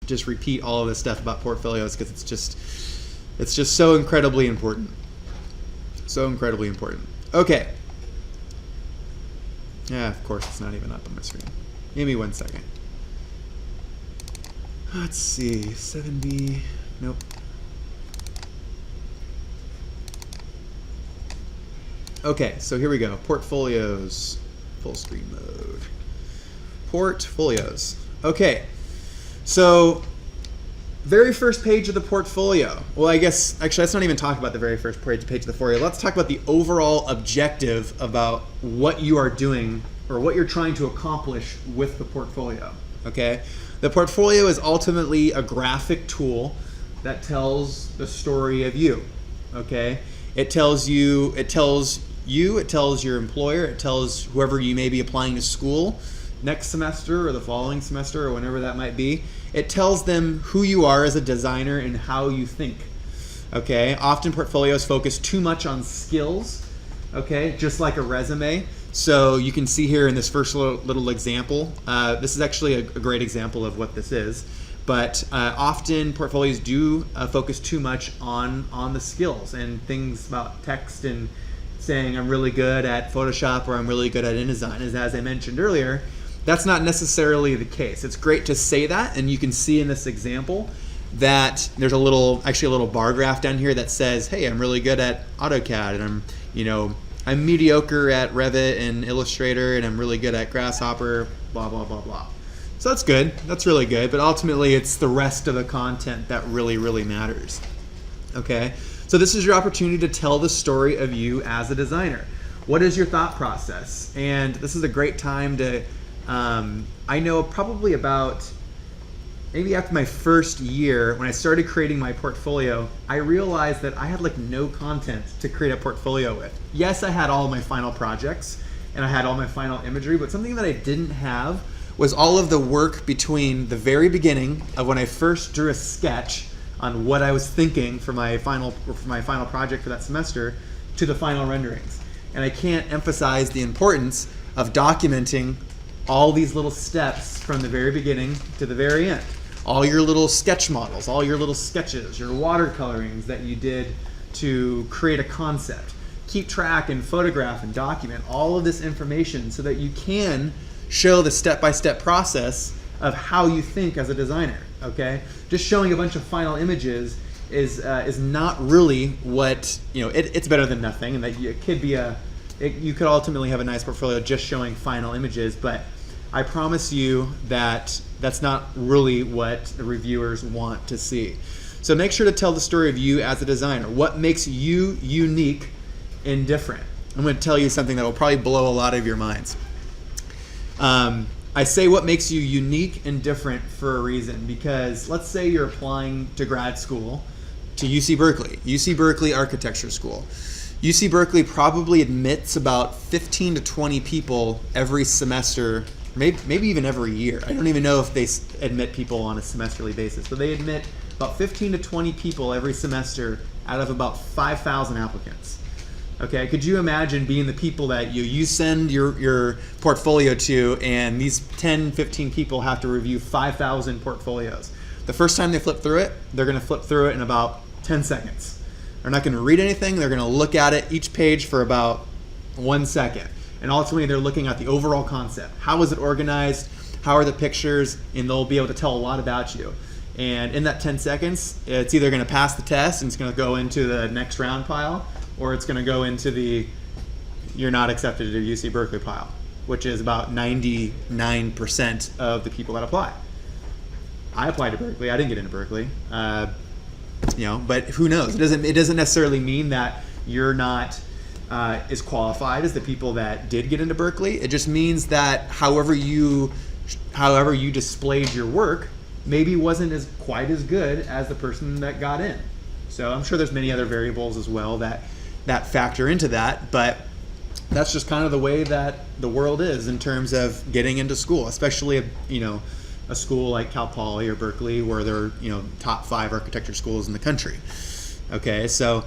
just repeat all of this stuff about portfolios because it's just so incredibly important. So incredibly important. Okay. Yeah, of course it's not even up on my screen. Give me 1 second. Let's see, 7B, nope. Okay, so here we go, portfolios, full screen mode. Portfolios, okay. So, very first page of the portfolio. Well, I guess, actually, let's not even talk about the very first page of the portfolio. Let's talk about the overall objective about what you are doing or what you're trying to accomplish with the portfolio, okay? The portfolio is ultimately a graphic tool that tells the story of you, okay? It tells your employer, it tells whoever you may be applying to school next semester or the following semester or whenever that might be. It tells them who you are as a designer and how you think, okay? Often portfolios focus too much on skills, okay? Just like a resume. So you can see here in this first little example, this is actually a great example of what this is, but often portfolios do focus too much on the skills and things about text and saying I'm really good at Photoshop or I'm really good at InDesign. As I mentioned earlier, that's not necessarily the case. It's great to say that, and you can see in this example that there's actually a little bar graph down here that says, hey, I'm really good at AutoCAD, and I'm mediocre at Revit and Illustrator, and I'm really good at Grasshopper, blah, blah, blah, blah. So that's good, that's really good, but ultimately it's the rest of the content that really, really matters, okay? So this is your opportunity to tell the story of you as a designer. What is your thought process? And this is a great time to, I know probably about, maybe after my first year, when I started creating my portfolio, I realized that I had like no content to create a portfolio with. Yes, I had all my final projects and I had all my final imagery, but something that I didn't have was all of the work between the very beginning of when I first drew a sketch on what I was thinking for my final project for that semester to the final renderings. And I can't emphasize the importance of documenting all these little steps from the very beginning to the very end. All your little sketch models, all your little sketches, your watercolorings that you did to create a concept. Keep track and photograph and document all of this information so that you can show the step-by-step process of how you think as a designer, okay? Just showing a bunch of final images is not really what, it's better than nothing, and that it could be you could ultimately have a nice portfolio just showing final images, but I promise you that that's not really what the reviewers want to see. So make sure to tell the story of you as a designer. What makes you unique and different? I'm going to tell you something that will probably blow a lot of your minds. I say what makes you unique and different for a reason, because let's say you're applying to grad school to UC Berkeley Architecture School. UC Berkeley probably admits about 15 to 20 people every semester, maybe even every year. I don't even know if they admit people on a semesterly basis, but they admit about 15 to 20 people every semester out of about 5,000 applicants. Okay, could you imagine being the people that you send your portfolio to, and these 10, 15 people have to review 5,000 portfolios? The first time they flip through it, they're going to flip through it in about 10 seconds. They're not going to read anything. They're going to look at it, each page, for about 1 second. And ultimately, they're looking at the overall concept. How is it organized? How are the pictures? And they'll be able to tell a lot about you. And in that 10 seconds, it's either going to pass the test and it's going to go into the next round pile, or it's going to go into the you're not accepted to UC Berkeley pile, which is about 99% of the people that apply. I applied to Berkeley. I didn't get into Berkeley. But who knows? It doesn't necessarily mean that you're not as qualified as the people that did get into Berkeley. It just means that however you displayed your work maybe wasn't quite as good as the person that got in. So I'm sure there's many other variables as well that factor into that, but that's just kind of the way that the world is in terms of getting into school, especially a school like Cal Poly or Berkeley, where they're top 5 architecture schools in the country. Okay, so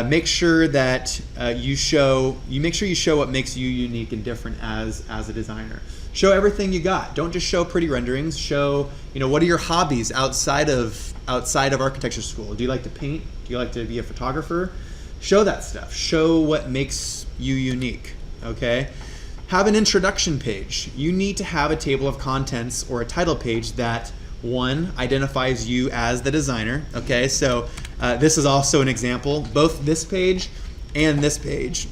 make sure that you show what makes you unique and different as a designer. Show everything you got. Don't just show pretty renderings. Show, what are your hobbies outside of architecture school? Do you like to paint? Do you like to be a photographer? Show that stuff. Show what makes you unique, okay? Have an introduction page. You need to have a table of contents or a title page that, one, identifies you as the designer, okay? So this is also an example. Both this page and this page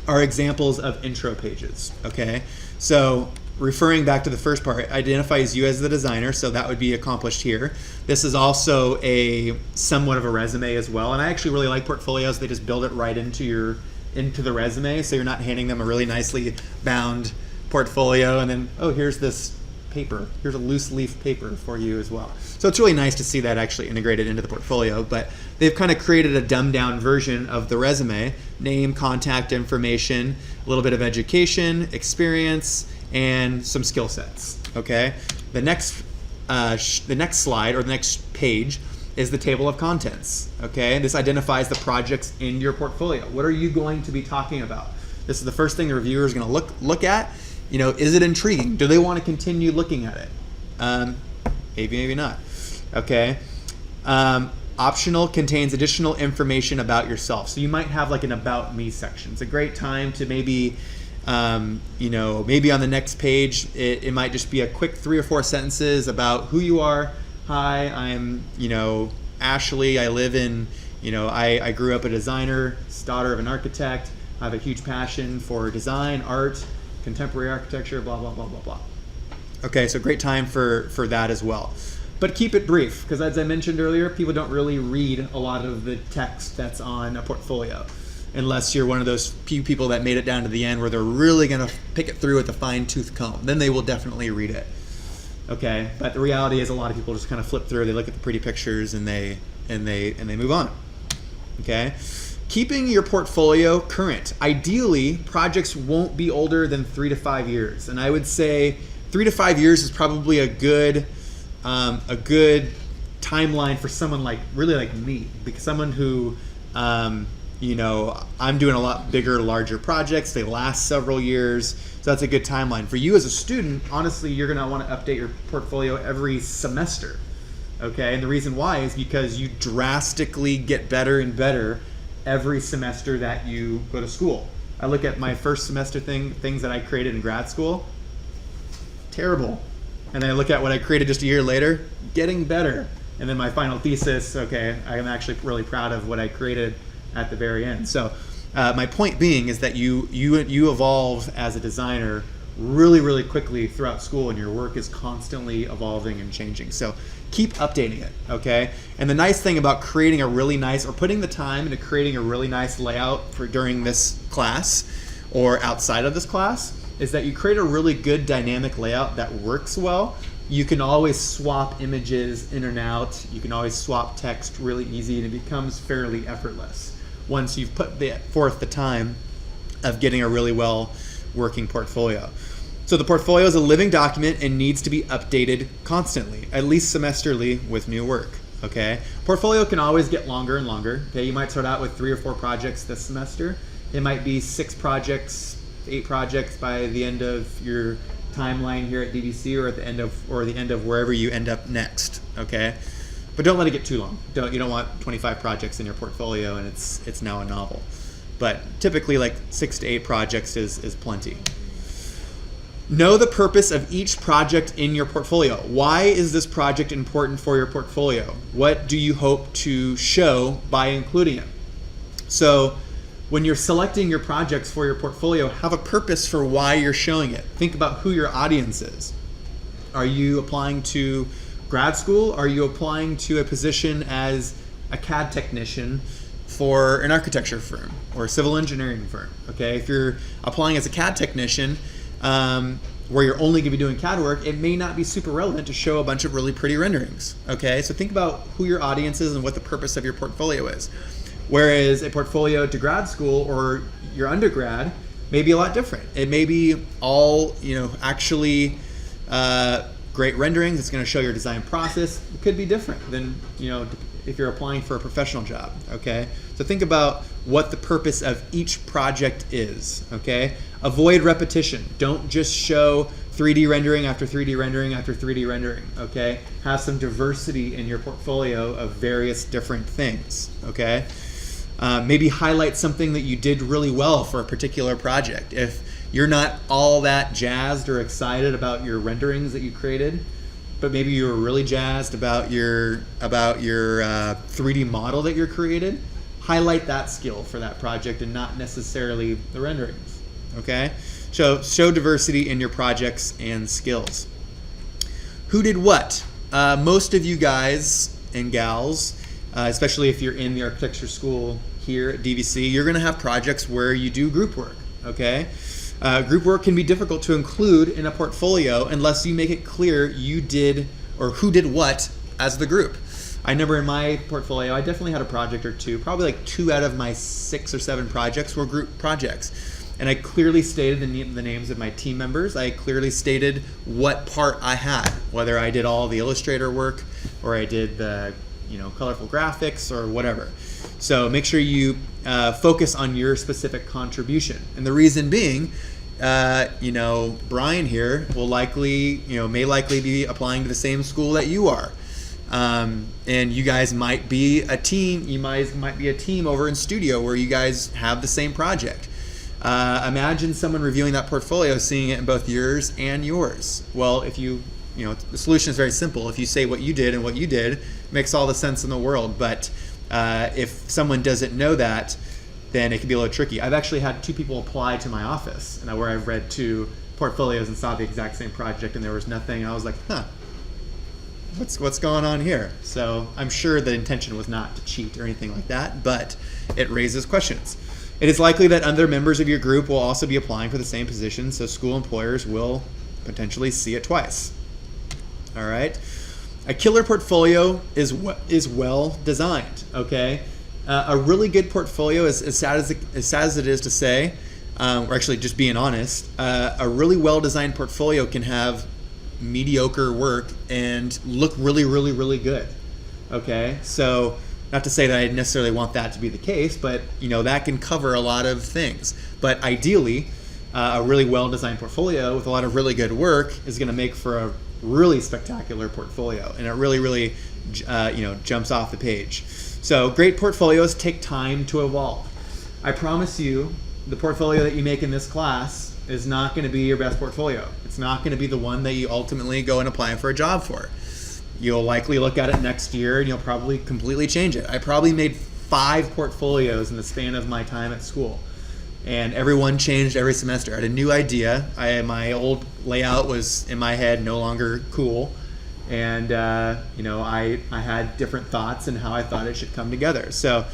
are examples of intro pages, okay? So referring back to the first part, identifies you as the designer, so that would be accomplished here. This is also somewhat of a resume as well, and I actually really like portfolios. They just build it right into the resume, so you're not handing them a really nicely bound portfolio and then, oh, here's this paper. Here's a loose leaf paper for you as well. So it's really nice to see that actually integrated into the portfolio, but they've kind of created a dumbed down version of the resume: name, contact information, a little bit of education, experience, and some skill sets, okay? The next slide, or the next page, is the table of contents, okay? This identifies the projects in your portfolio. What are you going to be talking about? This is the first thing the reviewer is going to look at. Is it intriguing? Do they want to continue looking at it? Maybe not, okay? Optional contains additional information about yourself. So you might have like an about me section. It's a great time to maybe, maybe on the next page, it might just be a quick 3 or 4 sentences about who you are. Hi, I'm, Ashley. I live in, I grew up a designer, daughter of an architect. I have a huge passion for design, art, contemporary architecture, blah, blah, blah, blah, blah. Okay, so great time for that as well. But keep it brief, because as I mentioned earlier, people don't really read a lot of the text that's on a portfolio, unless you're one of those few people that made it down to the end where they're really going to pick it through with a fine-tooth comb. Then they will definitely read it. Okay, but the reality is a lot of people just kind of flip through, they look at the pretty pictures, and they move on. Okay? Keeping your portfolio current. Ideally, projects won't be older than 3 to 5 years, and I would say 3 to 5 years is probably a good timeline for someone like me, because someone who I'm doing a lot bigger, larger projects. They last several years, so that's a good timeline. For you as a student, honestly, you're gonna want to update your portfolio every semester, okay? And the reason why is because you drastically get better and better every semester that you go to school. I look at my first semester things that I created in grad school, terrible. And then I look at what I created just a year later, getting better. And then my final thesis, okay, I'm actually really proud of what I created at the very end. So my point being is that you evolve as a designer really, really quickly throughout school, and your work is constantly evolving and changing. So keep updating it, okay? And the nice thing about creating a really nice, or putting the time into creating a really nice layout for during this class or outside of this class, is that you create a really good dynamic layout that works well. You can always swap images in and out. You can always swap text really easy, and it becomes fairly effortless once you've put forth the time of getting a really well working portfolio. So the portfolio is a living document and needs to be updated constantly, at least semesterly, with new work, okay? Portfolio can always get longer and longer, okay? You might start out with 3 or 4 projects this semester. It might be 6 projects, 8 projects by the end of your timeline here at DVC, or at the end of wherever you end up next, okay? But don't let it get too long. You don't want 25 projects in your portfolio and it's now a novel. But typically like 6 to 8 projects is plenty. Know the purpose of each project in your portfolio. Why is this project important for your portfolio? What do you hope to show by including it? So when you're selecting your projects for your portfolio, have a purpose for why you're showing it. Think about who your audience is. Are you applying to grad school? Are you applying to a position as a CAD technician for an architecture firm or a civil engineering firm? Okay, if you're applying as a CAD technician, where you're only going to be doing CAD work, it may not be super relevant to show a bunch of really pretty renderings. Okay, so think about who your audience is and what the purpose of your portfolio is. Whereas a portfolio to grad school or your undergrad may be a lot different. It may be all, actually great renderings. It's going to show your design process. It could be different than, if you're applying for a professional job, okay? So think about what the purpose of each project is, okay? Avoid repetition. Don't just show 3D rendering after 3D rendering after 3D rendering, okay? Have some diversity in your portfolio of various different things, okay? Maybe highlight something that you did really well for a particular project. If you're not all that jazzed or excited about your renderings that you created, but maybe you were really jazzed about your 3D model that you created, highlight that skill for that project and not necessarily the renderings, okay? Show diversity in your projects and skills. Who did what? Most of you guys and gals, especially if you're in the architecture school here at DVC, you're going to have projects where you do group work, okay? Group work can be difficult to include in a portfolio unless you make it clear you did or who did what as the group. I remember in my portfolio, I definitely had a project or two, probably like 2 out of my 6 or 7 projects were group projects. And I clearly stated the names of my team members. I clearly stated what part I had, whether I did all the Illustrator work or I did the colorful graphics or whatever. So make sure you focus on your specific contribution. And the reason being, Brian here will may likely be applying to the same school that you are. And you guys might be a team. You might be a team over in studio where you guys have the same project. Imagine someone reviewing that portfolio, seeing it in both yours and yours. Well, if the solution is very simple. If you say what you did and what you did, it makes all the sense in the world. But if someone doesn't know that, then it can be a little tricky. I've actually had 2 people apply to my office, where I've read 2 portfolios and saw the exact same project, and there was nothing. I was like, what's going on here? So I'm sure the intention was not to cheat or anything like that, but it raises questions. It is likely that other members of your group will also be applying for the same position, so school employers will potentially see it twice. All right. A killer portfolio is well designed, okay? A really good portfolio, as sad as it is to say, or actually just being honest, a really well-designed portfolio can have mediocre work and look really, really, really good, okay? So not to say that I necessarily want that to be the case, but that can cover a lot of things. But ideally, a really well-designed portfolio with a lot of really good work is going to make for a really spectacular portfolio, and it really, really, jumps off the page. So great portfolios take time to evolve. I promise you, the portfolio that you make in this class is not going to be your best portfolio. It's not going to be the one that you ultimately go and apply for a job for. You'll likely look at it next year and you'll probably completely change it. I probably made 5 portfolios in the span of my time at school, and everyone changed every semester. I had a new idea. My old layout was in my head no longer cool, and I had different thoughts and how I thought it should come together. So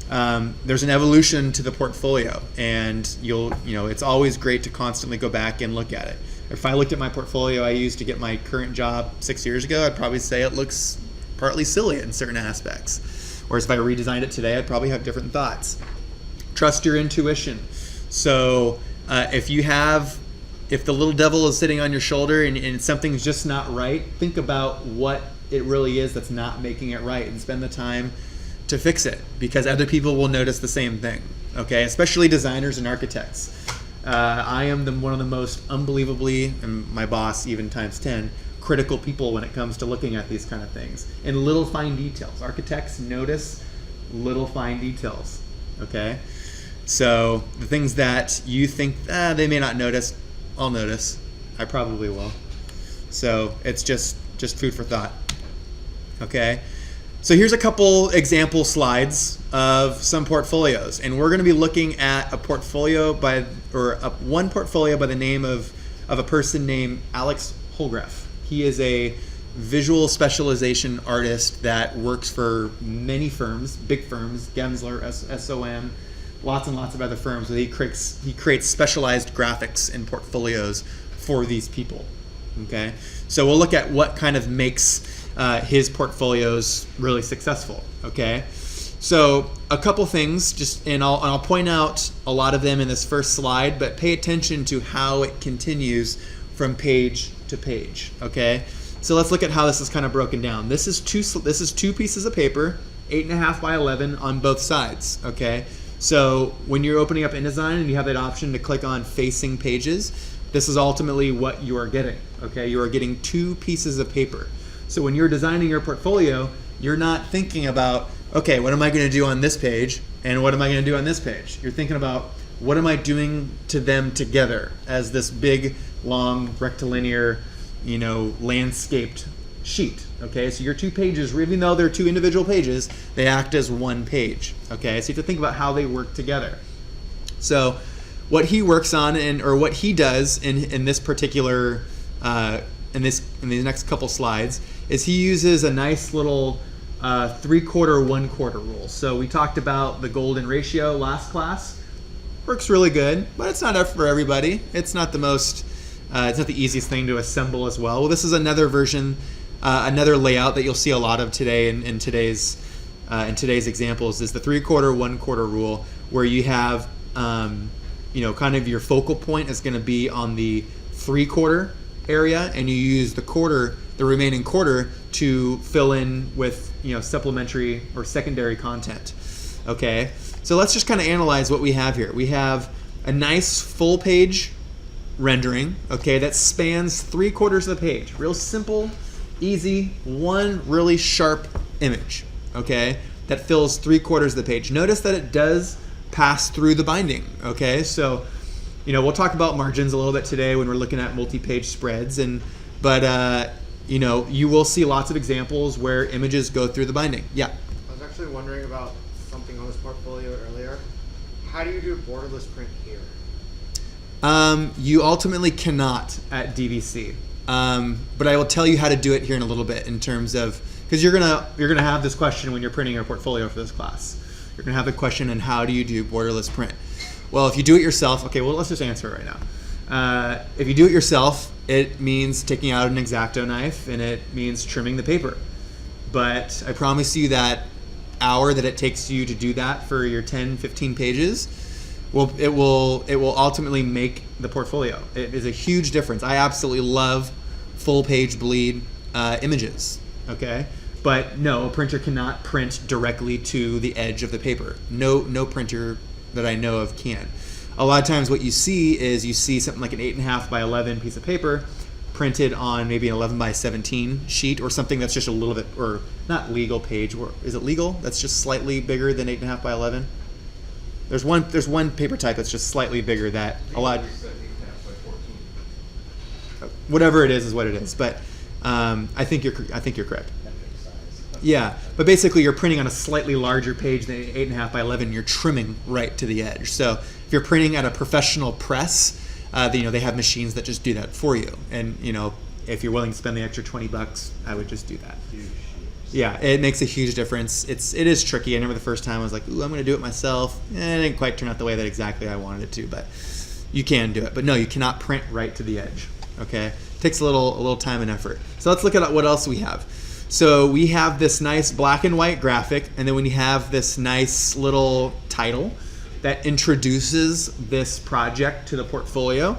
there's an evolution to the portfolio, and it's always great to constantly go back and look at it. If I looked at my portfolio I used to get my current job 6 years ago, I'd probably say it looks partly silly in certain aspects. Whereas if I redesigned it today, I'd probably have different thoughts. Trust your intuition. So if the little devil is sitting on your shoulder and something's just not right, think about what it really is that's not making it right and spend the time to fix it, because other people will notice the same thing, okay? Especially designers and architects. I am one of the most unbelievably, and my boss even times 10, critical people when it comes to looking at these kind of things. And little fine details. Architects notice little fine details, okay? So the things that you think they may not notice, I'll notice. I probably will. So it's just food for thought, okay? So here's a couple example slides of some portfolios, and we're going to be looking at one portfolio by the name of a person named Alex Holgraf. He is a visual specialization artist that works for many firms, big firms, Gensler, SOM, lots and lots of other firms. He creates specialized graphics and portfolios for these people. Okay, so we'll look at what kind of makes his portfolios really successful. Okay, so a couple things, and I'll point out a lot of them in this first slide, but pay attention to how it continues from page to page. Okay, so let's look at how this is kind of broken down. This is two pieces of paper, 8.5 by 11 on both sides. Okay, so when you're opening up InDesign and you have that option to click on facing pages, this is ultimately what you are getting. Okay, you are getting 2 pieces of paper. So when you're designing your portfolio, you're not thinking about, okay, what am I going to do on this page and what am I going to do on this page? You're thinking about, what am I doing to them together as this big, long, rectilinear, landscaped sheet. Okay, so your 2 pages, even though they're 2 individual pages, they act as 1 page. Okay, so you have to think about how they work together. So what he works on, or what he does in this particular in these next couple slides, is he uses a nice little 3/4, 1/4 rule. So we talked about the golden ratio last class. Works really good, but it's not for everybody. It's not the most, it's not the easiest thing to assemble as well. Well, this is another version, another layout that you'll see a lot of today in today's examples, is the 3/4, 1/4 rule, where you have, kind of your focal point is going to be on the 3/4 area, and you use the remaining quarter to fill in with, supplementary or secondary content. Okay, so let's just kind of analyze what we have here. We have a nice full page rendering, okay, that spans 3/4 of the page. Real simple, easy, one really sharp image, okay, that fills 3/4 of the page. Notice that it does pass through the binding, okay? So, we'll talk about margins a little bit today when we're looking at multi-page spreads, but you will see lots of examples where images go through the binding. Yeah? I was actually wondering about something on this portfolio earlier. How do you do borderless print here? You ultimately cannot at DVC, but I will tell you how to do it here in a little bit, in terms of, because you're gonna have this question when you're printing your portfolio for this class. You're gonna have the question, and how do you do borderless print? Well, if you do it yourself, okay, well, let's just answer it right now. If you do it yourself, it means taking out an X-Acto knife, and it means trimming the paper. But I promise you that hour that it takes you to do that for your 10, 15 pages, it will ultimately make the portfolio. It is a huge difference. I absolutely love full page bleed images, okay? But no, a printer cannot print directly to the edge of the paper. No printer that I know of can. A lot of times what you see is something like an 8.5 by 11 piece of paper printed on maybe an 11 by 17 sheet, or something that's just a little bit, or not legal page, or is it legal? That's just slightly bigger than 8.5 by 11. There's one paper type that's just slightly bigger that a lot. Whatever it is what it is. But I think you're correct. Yeah, but basically you're printing on a slightly larger page than 8.5 by 11. You're trimming right to the edge. So if you're printing at a professional press, they have machines that just do that for you. And if you're willing to spend the extra $20, I would just do that. Yeah, it makes a huge difference. It is tricky. I remember the first time I was like, ooh, I'm going to do it myself. It didn't quite turn out the way that exactly I wanted it to, but you can do it. But no, you cannot print right to the edge. Okay, it takes a little time and effort. So let's look at what else we have. So we have this nice black and white graphic, and then we have this nice little title that introduces this project to the portfolio.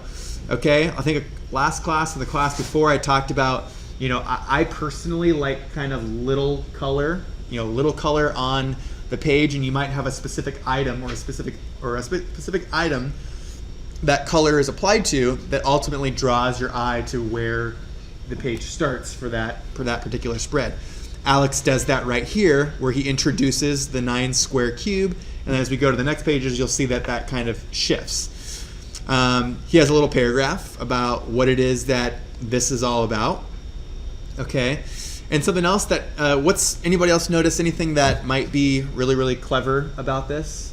Okay, I think last class or the class before I talked about, I personally like kind of little color on the page, and you might have a specific item or a specific item that color is applied to that ultimately draws your eye to where the page starts for that particular spread. Alex does that right here, where he introduces the 9 square cube, and then as we go to the next pages, you'll see that kind of shifts. He has a little paragraph about what it is that this is all about. Okay, and something else that anybody else notice anything that might be really, really clever about this?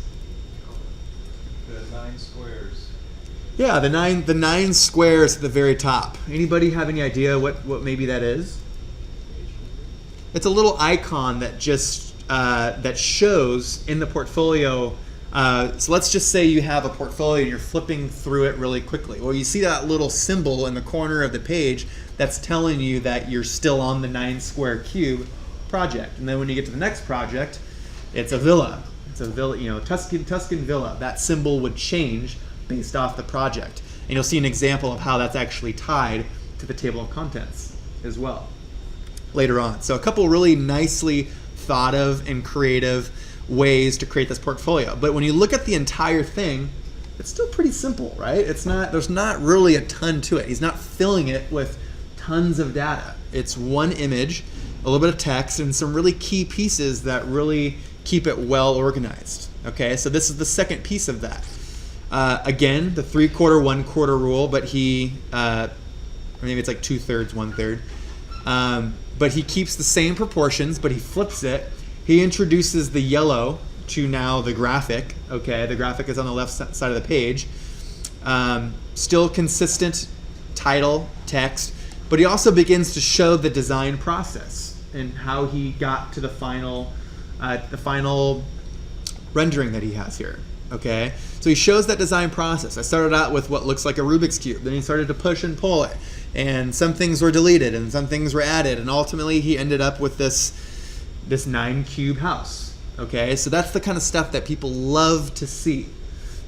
The 9 squares. Yeah, the nine squares at the very top. Anybody have any idea what maybe that is? It's a little icon that just that shows in the portfolio. So let's just say you have a portfolio and you're flipping through it really quickly. Well, you see that little symbol in the corner of the page that's telling you that you're still on the 9 square cube project. And then when you get to the next project, it's a villa. It's a villa, Tuscan villa. That symbol would change based off the project. And you'll see an example of how that's actually tied to the table of contents as well later on. So a couple really nicely thought of and creative ways to create this portfolio. But when you look at the entire thing, it's still pretty simple, right? There's not really a ton to it. He's not filling it with tons of data. It's one image, a little bit of text, and some really key pieces that really keep it well organized. Okay, so this is the second piece of that. Again, the 3/4, 1/4 rule, but or maybe it's like 2/3, 1/3. But he keeps the same proportions, but he flips it. He introduces the yellow to now the graphic. Okay, the graphic is on the left side of the page. Still consistent title, text, but he also begins to show the design process and how he got to the final rendering that he has here. Okay, so he shows that design process. I started out with what looks like a Rubik's Cube. Then he started to push and pull it. And some things were deleted and some things were added. And ultimately he ended up with this 9-cube house. Okay, so that's the kind of stuff that people love to see.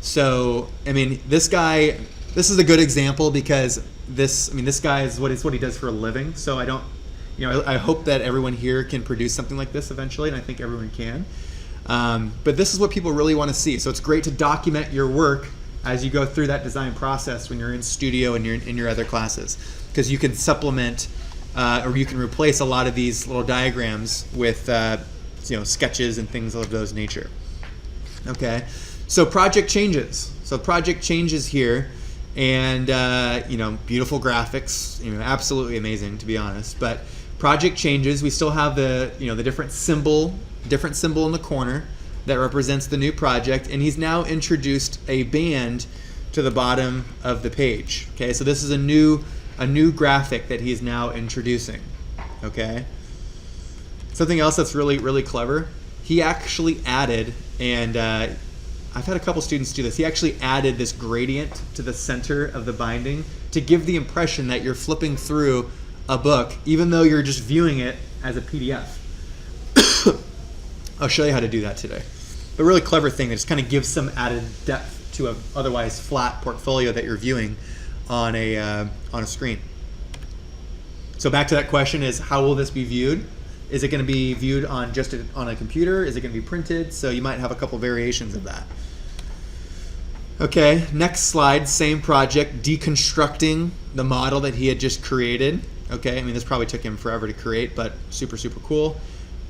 So, I mean, this is a good example because this guy is what he does for a living. So I hope that everyone here can produce something like this eventually, and I think everyone can. But this is what people really want to see. So it's great to document your work as you go through that design process when you're in studio and you're in your other classes, because you can supplement or you can replace a lot of these little diagrams with sketches and things of those nature. Okay, so project changes. So project changes here, and beautiful graphics, absolutely amazing, to be honest. But project changes. We still have the different symbol in the corner that represents the new project, and he's now introduced a band to the bottom of the page. Okay, so this is a new graphic that he's now introducing. Okay, something else that's really, really clever, he actually added, and I've had a couple students do this, he actually added this gradient to the center of the binding to give the impression that you're flipping through a book even though you're just viewing it as a PDF. I'll show you how to do that today. But a really clever thing that just kind of gives some added depth to a otherwise flat portfolio that you're viewing on a screen. So back to that question is, how will this be viewed? Is it going to be viewed on on a computer? Is it going to be printed? So you might have a couple variations of that. Okay, next slide, same project, deconstructing the model that he had just created. Okay, I mean, this probably took him forever to create, but super, super cool.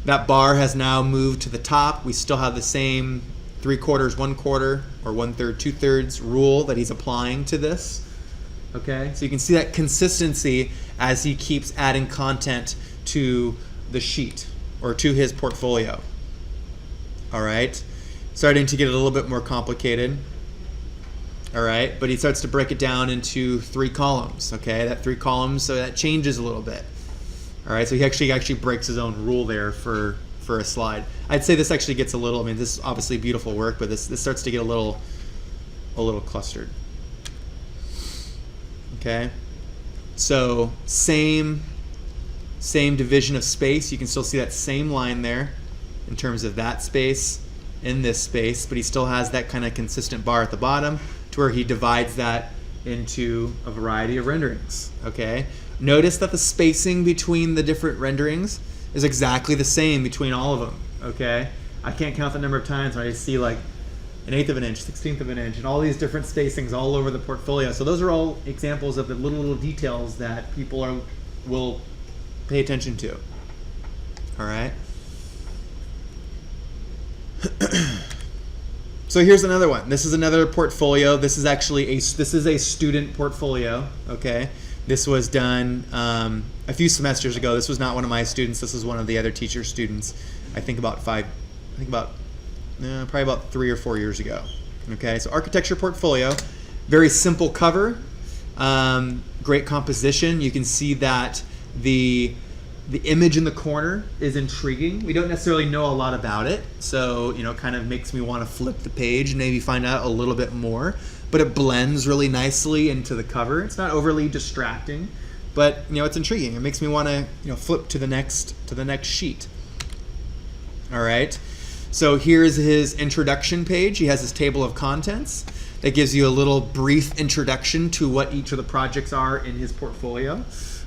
That bar has now moved to the top. We still have the same 3/4, 1/4, or 1/3, 2/3 rule that he's applying to this. Okay, so you can see that consistency as he keeps adding content to the sheet or to his portfolio. All right, starting to get a little bit more complicated. All right, but he starts to break it down into 3 columns. Okay, that 3 columns, so that changes a little bit. All right, so he actually breaks his own rule there for a slide. I'd say this actually gets a little, I mean, this is obviously beautiful work, but this starts to get a little clustered. Okay, so same division of space. You can still see that same line there in terms of that space in this space, but he still has that kind of consistent bar at the bottom to where he divides that into a variety of renderings. Okay, notice that the spacing between the different renderings is exactly the same between all of them. Okay, I can't count the number of times when I see like 1/8 of an inch, 1/16 of an inch, and all these different spacings all over the portfolio. So those are all examples of the little details that people will pay attention to. All right. So here's another one. This is another portfolio. This is actually a student portfolio. Okay, this was done a few semesters ago. This was not one of my students. This was one of the other teacher's students. Probably about 3 or 4 years ago. Okay, so architecture portfolio, very simple cover, great composition. You can see that the image in the corner is intriguing. We don't necessarily know a lot about it, so it kind of makes me want to flip the page and maybe find out a little bit more. But it blends really nicely into the cover. It's not overly distracting, but it's intriguing. It makes me want to flip to the next sheet. All right. So here's his introduction page. He has his table of contents that gives you a little brief introduction to what each of the projects are in his portfolio.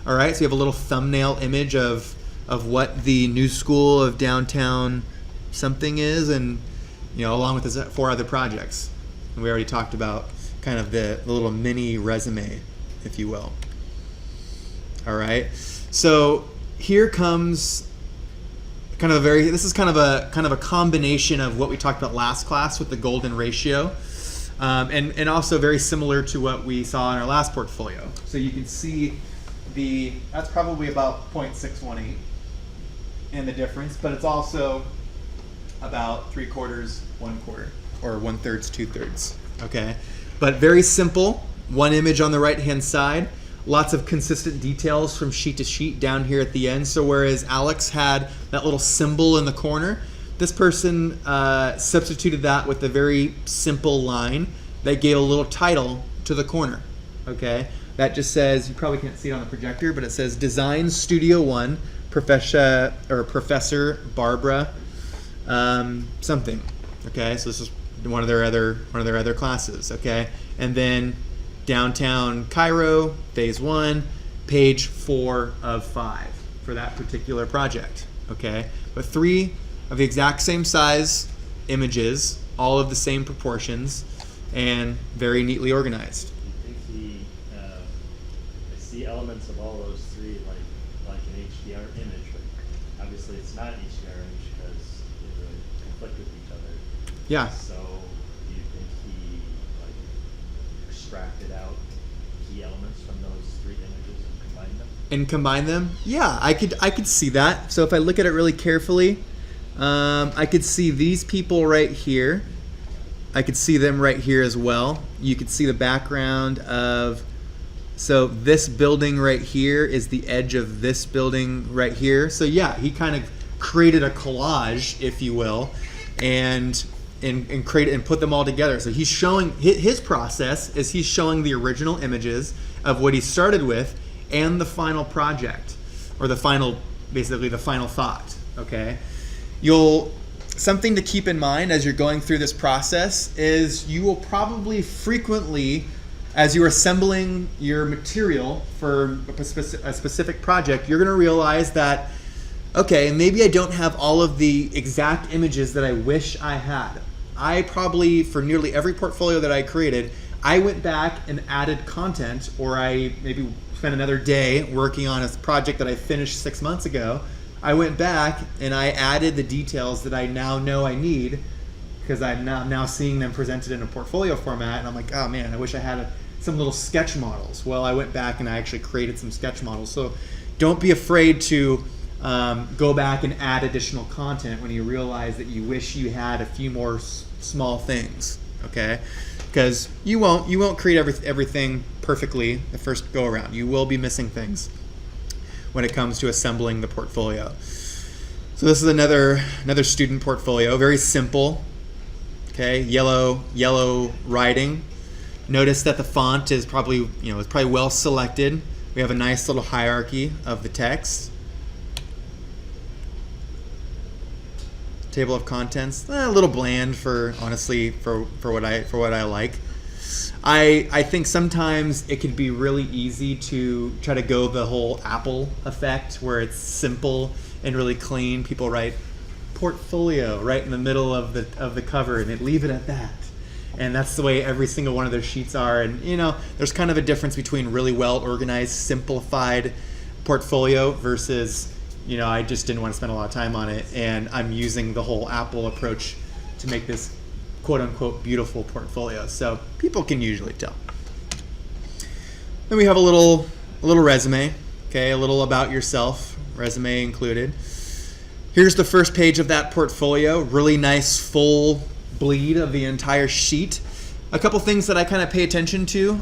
All right, so you have a little thumbnail image of what the new school of downtown something is, and along with his 4 other projects. And we already talked about kind of the little mini resume, if you will. All right. So here comes this is kind of a combination of what we talked about last class with the golden ratio, and also very similar to what we saw in our last portfolio. So you can see that's probably about 0.618 in the difference, but it's also about 3/4, 1/4, or 1/3, 2/3. Okay, but very simple. One image on the right-hand side. Lots of consistent details from sheet to sheet down here at the end. So whereas Alex had that little symbol in the corner, this person substituted that with a very simple line that gave a little title to the corner. Okay, that just says, you probably can't see it on the projector, but it says Design Studio 1, Professor Barbara something. Okay, so this is one of their other classes. Okay, and then Downtown Cairo, phase 1, page 4 of 5 for that particular project. Okay, but 3 of the exact same size images, all of the same proportions, and very neatly organized. I think I see elements of all those 3 like an HDR image, but obviously it's not an HDR image because they really conflict with each other. Yeah. So do you think he extracted out key elements from those 3 images and combined them? Yeah, I could see that. So if I look at it really carefully, I could see these people right here. I could see them right here as well. You could see the background of, so this building right here is the edge of this building right here. So yeah, he kind of created a collage, if you will, and create and put them all together. So he's showing his process is he's showing the original images of what he started with and the final project, or basically the final thought. Okay, something to keep in mind as you're going through this process is you will probably frequently, as you're assembling your material for a specific project, you're going to realize that, okay, maybe I don't have all of the exact images that I wish I had. I probably, for nearly every portfolio that I created, I went back and added content, or I maybe spent another day working on a project that I finished 6 months ago. I went back and I added the details that I now know I need, because I'm now seeing them presented in a portfolio format, and I'm like, oh man, I wish I had some little sketch models. Well, I went back and I actually created some sketch models. So don't be afraid to go back and add additional content when you realize that you wish you had a few more small things, okay? Because you won't create everything perfectly the first go around. You will be missing things when it comes to assembling the portfolio. So this is another student portfolio, very simple. Okay, yellow writing. Notice that the font is probably well selected. We have a nice little hierarchy of the text. Table of contents, a little bland for what I like. I think sometimes it can be really easy to try to go the whole Apple effect, where it's simple and really clean. People write portfolio right in the middle of the cover, and they leave it at that. And that's the way every single one of their sheets are. And there's kind of a difference between really well organized, simplified portfolio versus I just didn't want to spend a lot of time on it, and I'm using the whole Apple approach to make this quote-unquote beautiful portfolio. So people can usually tell. Then we have a little resume, okay, a little about yourself, resume included. Here's the first page of that portfolio, really nice full bleed of the entire sheet. A couple things that I kind of pay attention to.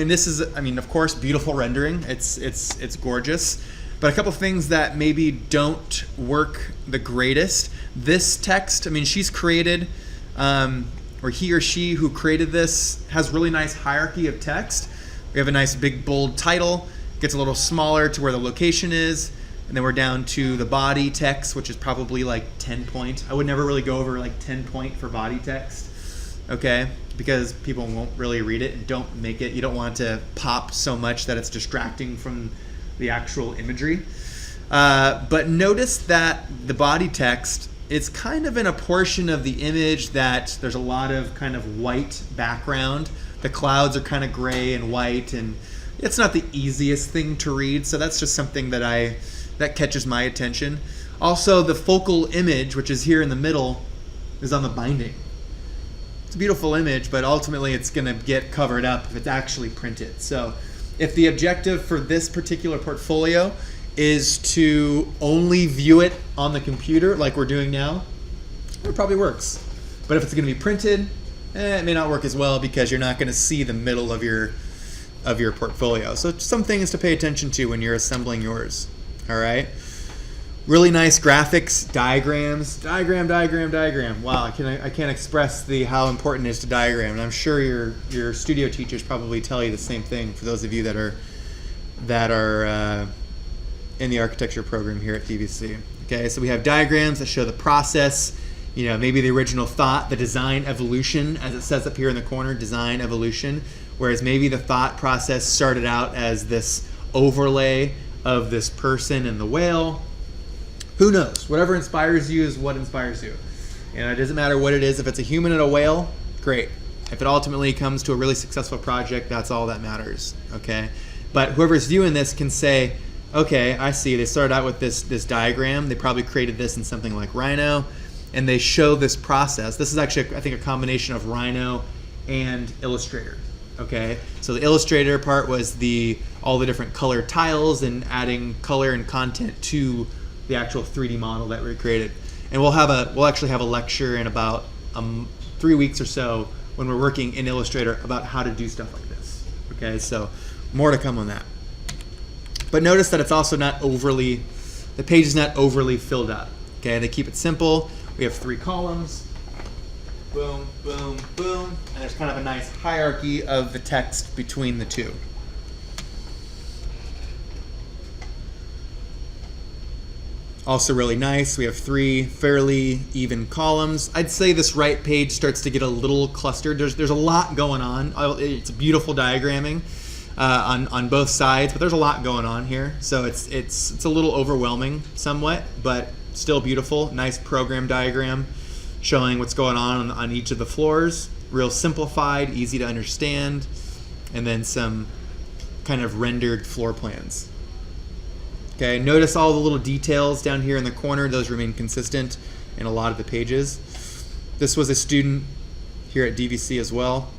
This is, of course, beautiful rendering. It's gorgeous. But a couple things that maybe don't work the greatest. This text, she's created, or he or she who created this has really nice hierarchy of text. We have a nice big bold title, gets a little smaller to where the location is, and then we're down to the body text, which is probably like 10 point. I would never really go over like 10 point for body text, okay? Because people won't really read it, and you don't want to pop so much that it's distracting from the actual imagery. But notice that the body text it's kind of in a portion of the image that there's a lot of kind of white background. The clouds are kind of gray and white, and it's not the easiest thing to read, so that's just something that catches my attention. Also, the focal image, which is here in the middle, is on the binding. It's a beautiful image, but ultimately it's going to get covered up if it's actually printed. So if the objective for this particular portfolio is to only view it on the computer like we're doing now, it probably works. But if it's going to be printed, it may not work as well because you're not going to see the middle of your portfolio. So some things to pay attention to when you're assembling yours. All right. Really nice graphics, diagrams, diagram. Wow, I can't express how important it is to diagram, and I'm sure your studio teachers probably tell you the same thing. For those of you that are in the architecture program here at DVC. Okay, so we have diagrams that show the process. Maybe the original thought, the design evolution, as it says up here in the corner, design evolution. Whereas maybe the thought process started out as this overlay of this person and the whale. Who knows? Whatever inspires you is what inspires you. It doesn't matter what it is. If it's a human and a whale, great. If it ultimately comes to a really successful project, that's all that matters. Okay? But whoever's viewing this can say, okay, I see. They started out with this diagram. They probably created this in something like Rhino, and they show this process. This is actually, I think, a combination of Rhino and Illustrator. Okay, so the Illustrator part was all the different color tiles and adding color and content to the actual 3D model that we created. And we'll actually have a lecture in about 3 weeks or so when we're working in Illustrator about how to do stuff like this. Okay, so more to come on that. But notice that it's also the page is not overly filled up. Okay, they keep it simple. We have 3 columns. Boom, boom, boom. And there's kind of a nice hierarchy of the text between the two. Also really nice, we have 3 fairly even columns. I'd say this right page starts to get a little clustered. There's a lot going on. It's beautiful diagramming on both sides, but there's a lot going on here. So it's a little overwhelming somewhat, but still beautiful. Nice program diagram showing what's going on each of the floors. Real simplified, easy to understand, and then some kind of rendered floor plans. Okay, notice all the little details down here in the corner. Those remain consistent in a lot of the pages. This was a student here at DVC as well.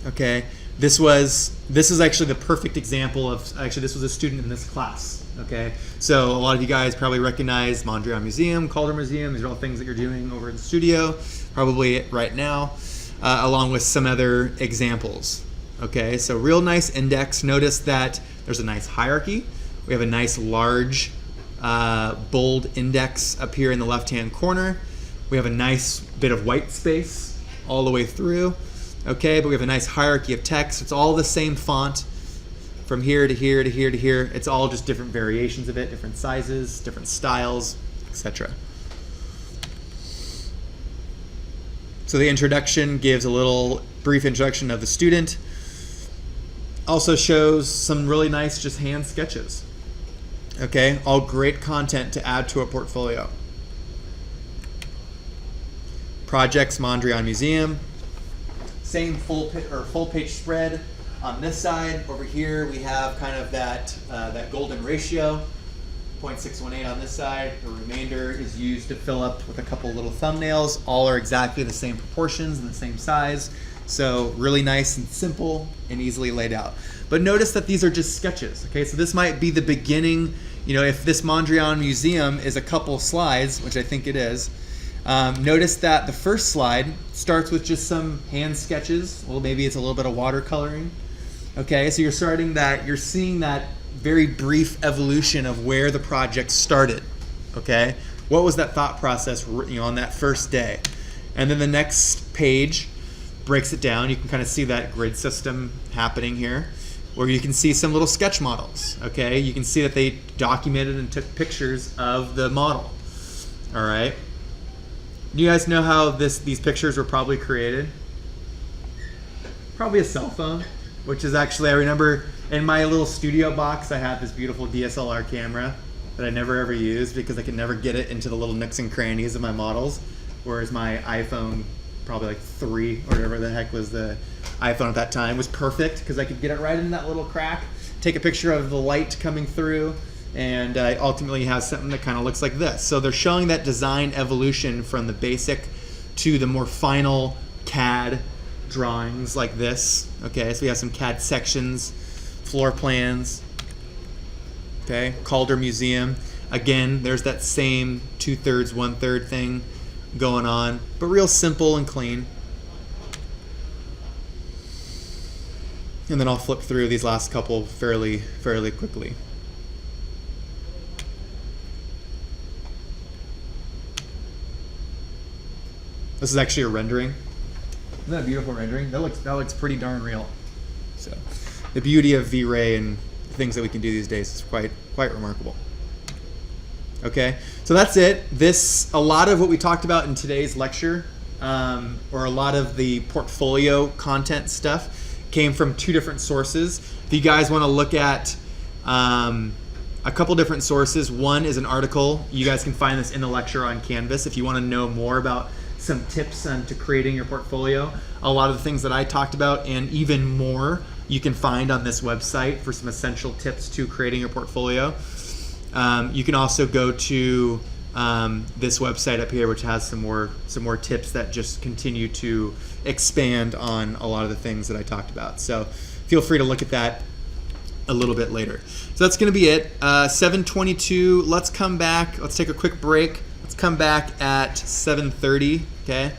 Okay, this is actually the perfect example of, this was a student in this class. Okay, so a lot of you guys probably recognize Mondrian Museum, Calder Museum. These are all things that you're doing over in the studio, probably right now, along with some other examples. Okay, so real nice index. Notice that there's a nice hierarchy. We have a nice large bold index up here in the left-hand corner. We have a nice bit of white space all the way through. Okay, but we have a nice hierarchy of text. It's all the same font from here to here to here to here. It's all just different variations of it, different sizes, different styles, etc. So the introduction gives a little brief introduction of the student. Also shows some really nice just hand sketches. Okay, all great content to add to a portfolio. Projects, Mondrian Museum. Same full page spread on this side. Over here we have kind of that golden ratio, 0.618 on this side. The remainder is used to fill up with a couple little thumbnails. All are exactly the same proportions and the same size. So really nice and simple and easily laid out. But notice that these are just sketches. Okay, so this might be the beginning. If this Mondrian Museum is a couple slides, which I think it is, notice that the first slide starts with just some hand sketches. Well, maybe it's a little bit of watercoloring. Okay, so you're seeing that very brief evolution of where the project started. Okay, what was that thought process on that first day? And then the next page breaks it down. You can kind of see that grid system happening here, where you can see some little sketch models. Okay, you can see that they documented and took pictures of the model. All right, do you guys know how these pictures were probably created? Probably a cell phone, which is actually, I remember in my little studio box I had this beautiful DSLR camera that I never ever use because I could never get it into the little nooks and crannies of my models. Whereas my iPhone, probably like 3 or whatever the heck was the iPhone at that time, was perfect because I could get it right in that little crack, take a picture of the light coming through, and ultimately has something that kind of looks like this. So they're showing that design evolution from the basic to the more final CAD drawings like this. Okay, so we have some CAD sections, floor plans. Okay, Calder Museum. Again, there's that same 2/3, 1/3 thing going on, but real simple and clean. And then I'll flip through these last couple fairly quickly. This is actually a rendering. Isn't that a beautiful rendering? That looks pretty darn real. So, the beauty of Vray and things that we can do these days is quite remarkable. Okay, so that's it. A lot of what we talked about in today's lecture, or a lot of the portfolio content stuff, came from 2 different sources. If you guys want to look at a couple different sources, one is an article. You guys can find this in the lecture on Canvas if you want to know more about some tips to creating your portfolio. A lot of the things that I talked about and even more you can find on this website for some essential tips to creating your portfolio. You can also go to this website up here, which has some more tips that just continue to expand on a lot of the things that I talked about. So feel free to look at that a little bit later. So that's going to be it. 7:22. Let's come back. Let's take a quick break. Let's come back at 7:30. Okay.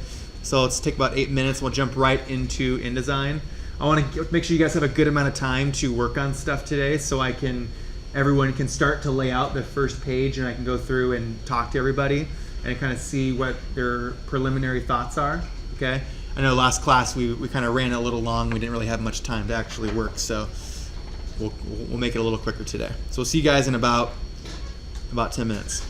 So let's take about 8 minutes. We'll jump right into InDesign. I want to make sure you guys have a good amount of time to work on stuff today, so everyone can start to lay out the first page, and I can go through and talk to everybody and kind of see what their preliminary thoughts are. Okay. I know last class we kind of ran a little long. We didn't really have much time to actually work, so we'll make it a little quicker today. So we'll see you guys in about 10 minutes.